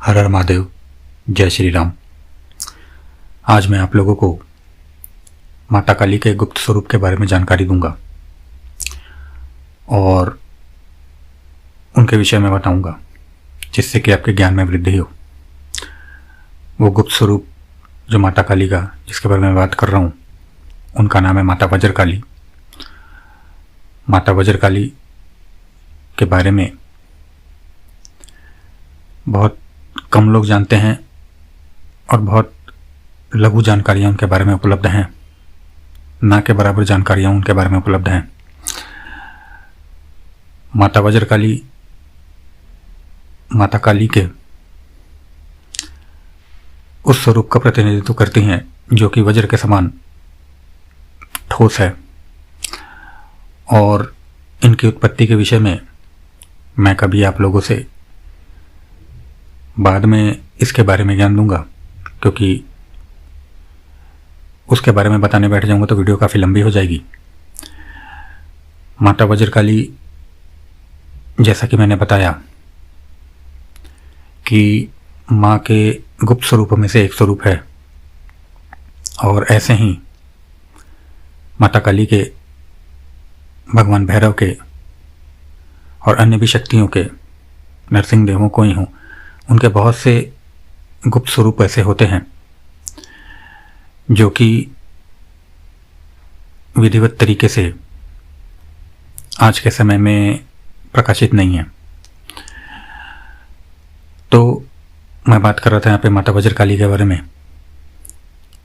हर हर महादेव, जय श्री राम। आज मैं आप लोगों को माता काली के गुप्त स्वरूप के बारे में जानकारी दूंगा और उनके विषय में बताऊंगा, जिससे कि आपके ज्ञान में वृद्धि हो। वो गुप्त स्वरूप जो माता काली का, जिसके बारे में बात कर रहा हूँ, उनका नाम है माता वज्रकाली। माता वज्रकाली के बारे में बहुत कम लोग जानते हैं और बहुत लघु जानकारियाँ उनके बारे में उपलब्ध हैं, ना के बराबर जानकारियाँ उनके बारे में उपलब्ध हैं। माता वज्रकाली माता काली के उस स्वरूप का प्रतिनिधित्व करती हैं जो कि वज्र के समान ठोस है, और इनकी उत्पत्ति के विषय में मैं कभी आप लोगों से बाद में इसके बारे में ज्ञान दूंगा, क्योंकि उसके बारे में बताने बैठ जाऊंगा तो वीडियो काफ़ी लंबी हो जाएगी। माता वज्रकाली, जैसा कि मैंने बताया कि माँ के गुप्त स्वरूपों में से एक स्वरूप है, और ऐसे ही माता काली के भगवान भैरव के और अन्य भी शक्तियों के, नरसिंह देवों को ही हों, उनके बहुत से गुप्त स्वरूप ऐसे होते हैं जो कि विधिवत तरीके से आज के समय में प्रकाशित नहीं है। तो मैं बात कर रहा था यहाँ पे माता वज्रकाली के बारे में।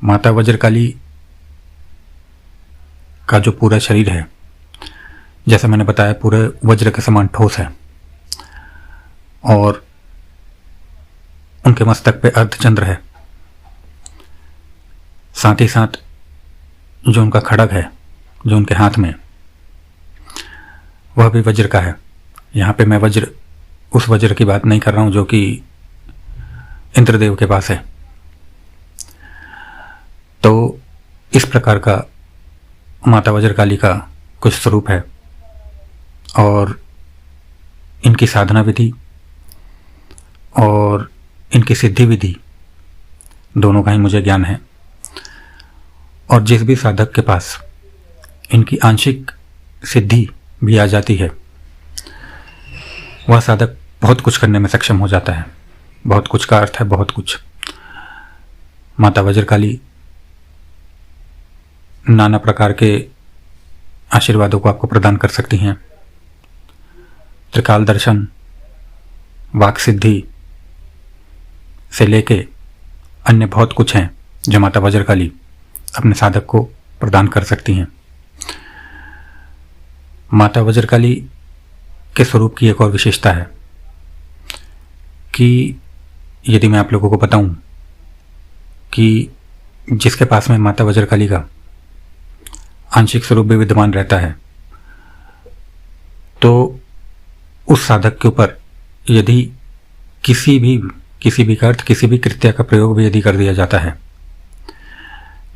माता वज्रकाली का जो पूरा शरीर है, जैसा मैंने बताया, पूरे वज्र के समान ठोस है, और उनके मस्तक पे अर्धचंद्र है। साथ ही साथ जो उनका खड्ग है, जो उनके हाथ में, वह भी वज्र का है। यहाँ पे मैं उस वज्र की बात नहीं कर रहा हूँ जो कि इंद्रदेव के पास है। तो इस प्रकार का माता वज्रकाली का कुछ स्वरूप है, और इनकी साधना विधि और इनकी सिद्धि विधि दोनों का ही मुझे ज्ञान है। और जिस भी साधक के पास इनकी आंशिक सिद्धि भी आ जाती है, वह साधक बहुत कुछ करने में सक्षम हो जाता है। बहुत कुछ का अर्थ है बहुत कुछ। माता वज्रकाली नाना प्रकार के आशीर्वादों को आपको प्रदान कर सकती हैं। त्रिकाल दर्शन, वाक सिद्धि से लेके अन्य बहुत कुछ हैं जो माता वज्रकाली अपने साधक को प्रदान कर सकती हैं। माता वज्रकाली के स्वरूप की एक और विशेषता है कि यदि मैं आप लोगों को बताऊं कि जिसके पास में माता वज्रकाली का आंशिक स्वरूप भी विद्यमान रहता है, तो उस साधक के ऊपर यदि किसी भी का अर्थ किसी भी कृत्य का प्रयोग भी यदि कर दिया जाता है,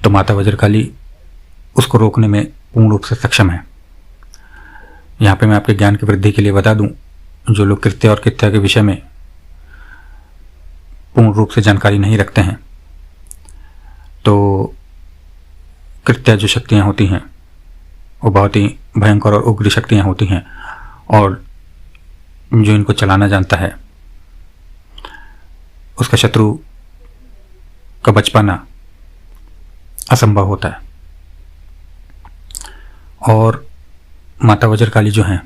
तो माता वज्रकाली उसको रोकने में पूर्ण रूप से सक्षम है। यहाँ पे मैं आपके ज्ञान की वृद्धि के लिए बता दूं, जो लोग कृत्य और कृत्य के विषय में पूर्ण रूप से जानकारी नहीं रखते हैं, तो कृत्य जो शक्तियाँ होती हैं वो बहुत ही भयंकर और उग्र शक्तियाँ होती हैं, और जो इनको चलाना जानता है उसका शत्रु का बच पाना असंभव होता है। और माता वज्रकाली जो हैं,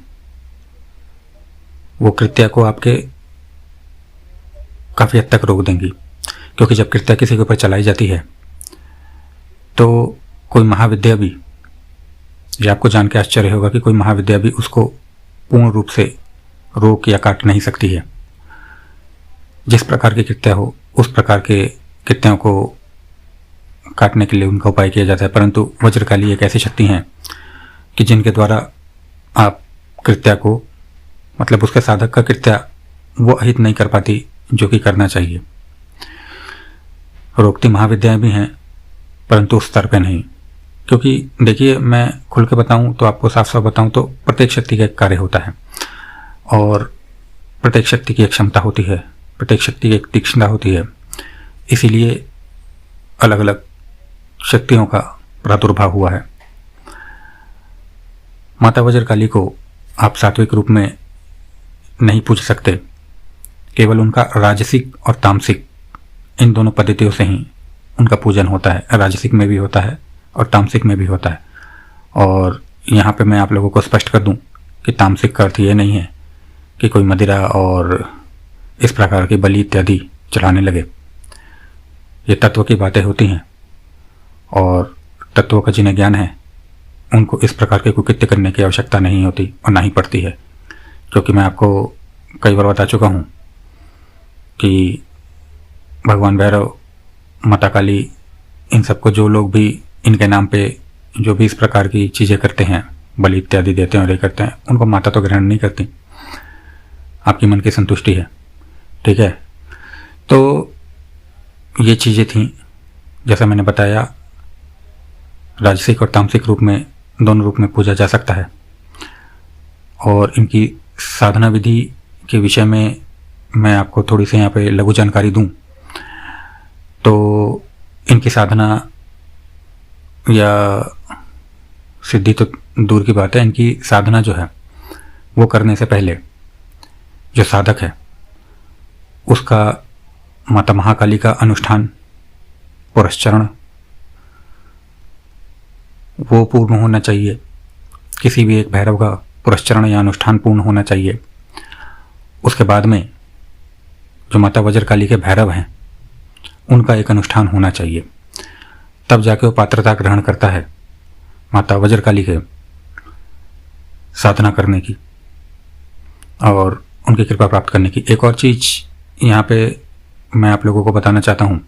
वो कृत्या को आपके काफ़ी हद तक रोक देंगी, क्योंकि जब कृत्या किसी के ऊपर चलाई जाती है तो कोई महाविद्या भी, ये आपको जान के आश्चर्य होगा कि कोई महाविद्या भी उसको पूर्ण रूप से रोक या काट नहीं सकती है। जिस प्रकार की कृत्या हो, उस प्रकार के कृत्यों को काटने के लिए उनका उपाय किया जाता है। परंतु वज्रकाली एक ऐसी शक्ति हैं कि जिनके द्वारा आप कृत्या को, मतलब उसके साधक का कृत्या वो अहित नहीं कर पाती जो कि करना चाहिए। रोकती महाविद्याएं भी हैं, परंतु उस स्तर पे नहीं। क्योंकि देखिए, मैं खुल के बताऊं तो, आपको साफ साफ बताऊं तो, प्रत्येक शक्ति का एक कार्य होता है, और प्रत्येक शक्ति की एक क्षमता होती है। प्रत्येक शक्ति की एक तीक्ष्णता होती है, इसीलिए अलग अलग शक्तियों का प्रादुर्भाव हुआ है। माता वज्रकाली को आप सात्विक रूप में नहीं पूज सकते, केवल उनका राजसिक और तामसिक इन दोनों पद्धतियों से ही उनका पूजन होता है। राजसिक में भी होता है और तामसिक में भी होता है। और यहाँ पे मैं आप लोगों को स्पष्ट कर दूं कि तामसिक का अर्थ ये नहीं है कि कोई मदिरा और इस प्रकार की बलि इत्यादि चढ़ाने लगे। ये तत्व की बातें होती हैं और तत्वों का जिन्हें ज्ञान है उनको इस प्रकार के कुकृत्य करने की आवश्यकता नहीं होती और ना ही पड़ती है, क्योंकि मैं आपको कई बार बता चुका हूँ कि भगवान भैरव, माता काली, इन सबको जो लोग भी इनके नाम पे जो भी इस प्रकार की चीज़ें करते हैं, बलि इत्यादि देते हैं और ये करते हैं, उनको माता तो ग्रहण नहीं करती। आपकी मन की संतुष्टि है, ठीक है। तो ये चीज़ें थीं, जैसा मैंने बताया, राजसिक और तामसिक रूप में, दोनों रूप में पूजा जा सकता है। और इनकी साधना विधि के विषय में मैं आपको थोड़ी सी यहाँ पे लघु जानकारी दूं तो इनकी साधना या सिद्धि तो दूर की बात है, इनकी साधना जो है वो करने से पहले जो साधक है उसका माता महाकाली का अनुष्ठान, पुरस्चरण वो पूर्ण होना चाहिए। किसी भी एक भैरव का पुरस्चरण या अनुष्ठान पूर्ण होना चाहिए। उसके बाद में जो माता वज्रकाली के भैरव हैं उनका एक अनुष्ठान होना चाहिए, तब जाके वो पात्रता ग्रहण करता है माता वज्रकाली के साधना करने की और उनकी कृपा प्राप्त करने की। एक और चीज़ यहाँ पे मैं आप लोगों को बताना चाहता हूँ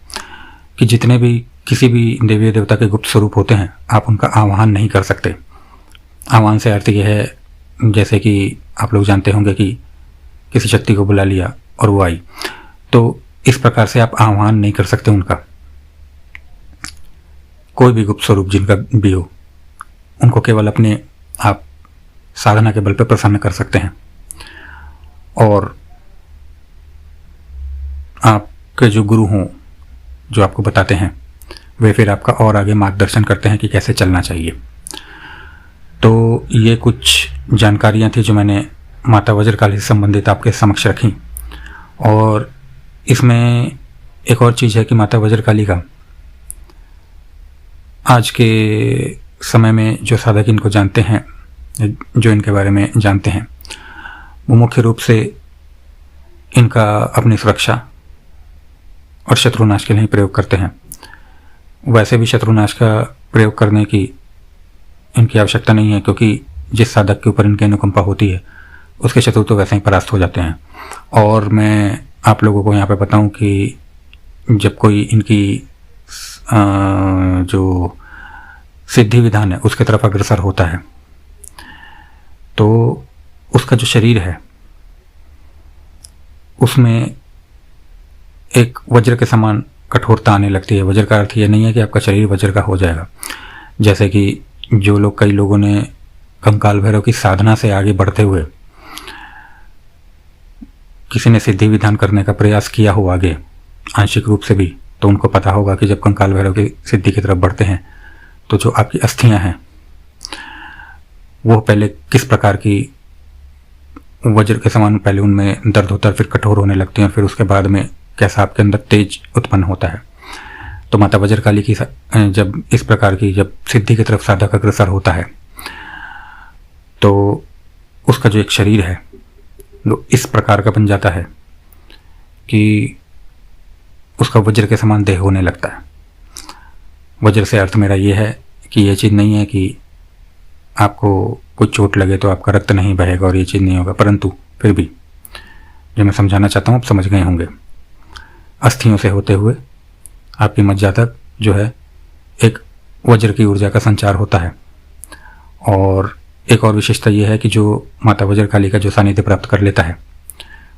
कि जितने भी किसी भी देवी देवता के गुप्त स्वरूप होते हैं, आप उनका आह्वान नहीं कर सकते। आह्वान से अर्थ यह है, जैसे कि आप लोग जानते होंगे कि किसी शक्ति को बुला लिया और वो आई, तो इस प्रकार से आप आह्वान नहीं कर सकते उनका। कोई भी गुप्त स्वरूप जिनका भी हो, उनको केवल अपने आप साधना के बल पर प्रसन्न कर सकते हैं और आपके जो गुरु हों जो आपको बताते हैं वे फिर आपका और आगे मार्गदर्शन करते हैं कि कैसे चलना चाहिए। तो ये कुछ जानकारियाँ थी जो मैंने माता वज्रकाली से संबंधित आपके समक्ष रखी। और इसमें एक और चीज़ है कि माता वज्रकाली का आज के समय में जो साधक इनको जानते हैं, जो इनके बारे में जानते हैं, वो मुख्य रूप से इनका अपनी सुरक्षा और शत्रुनाश के लिए प्रयोग करते हैं। वैसे भी शत्रुनाश का प्रयोग करने की इनकी आवश्यकता नहीं है, क्योंकि जिस साधक के ऊपर इनकी अनुकंपा होती है उसके शत्रु तो वैसे ही परास्त हो जाते हैं। और मैं आप लोगों को यहाँ पे बताऊं कि जब कोई इनकी जो सिद्धि विधान है उसके तरफ अग्रसर होता है तो उसका जो शरीर है उसमें एक वज्र के समान कठोरता आने लगती है। वज्र का अर्थ यह नहीं है कि आपका शरीर वज्र का हो जाएगा। जैसे कि जो लोग, कई लोगों ने कंकाल भैरव की साधना से आगे बढ़ते हुए किसी ने सिद्धि विधान करने का प्रयास किया हो आगे आंशिक रूप से भी, तो उनको पता होगा कि जब कंकाल भैरव की सिद्धि की तरफ बढ़ते हैं तो जो आपकी अस्थियां हैं वो पहले किस प्रकार की वज्र के समान पहले उनमें दर्द होता है, फिर कठोर होने लगती हैं, फिर उसके बाद में कैसा आपके अंदर तेज उत्पन्न होता है। तो माता वज्रकाली की जब इस प्रकार की जब सिद्धि की तरफ साधक अग्रसर होता है तो उसका जो एक शरीर है वो इस प्रकार का बन जाता है कि उसका वज्र के समान देह होने लगता है। वज्र से अर्थ मेरा ये है कि ये चीज़ नहीं है कि आपको कुछ चोट लगे तो आपका रक्त नहीं बहेगा और ये चीज़ नहीं होगा, परंतु फिर भी जो मैं समझाना चाहता हूँ आप समझ गए होंगे। अस्थियों से होते हुए आपकी मज्जा तक जो है एक वज्र की ऊर्जा का संचार होता है। और एक और विशेषता यह है कि जो माता वज्रकाली का जो सानिध्य प्राप्त कर लेता है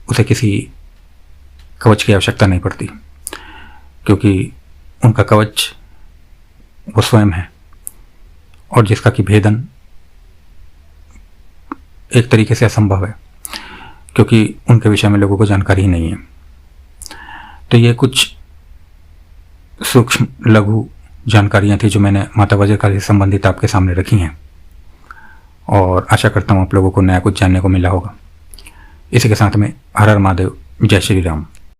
उसे किसी कवच की आवश्यकता नहीं पड़ती, क्योंकि उनका कवच वो स्वयं है और जिसका कि भेदन एक तरीके से असंभव है, क्योंकि उनके विषय में लोगों को जानकारी ही नहीं है। तो ये कुछ सूक्ष्म लघु जानकारियां थी जो मैंने माता वज्रकाली से संबंधित आपके सामने रखी हैं, और आशा करता हूं आप लोगों को नया कुछ जानने को मिला होगा। इसी के साथ में हर हर महादेव, जय श्री राम।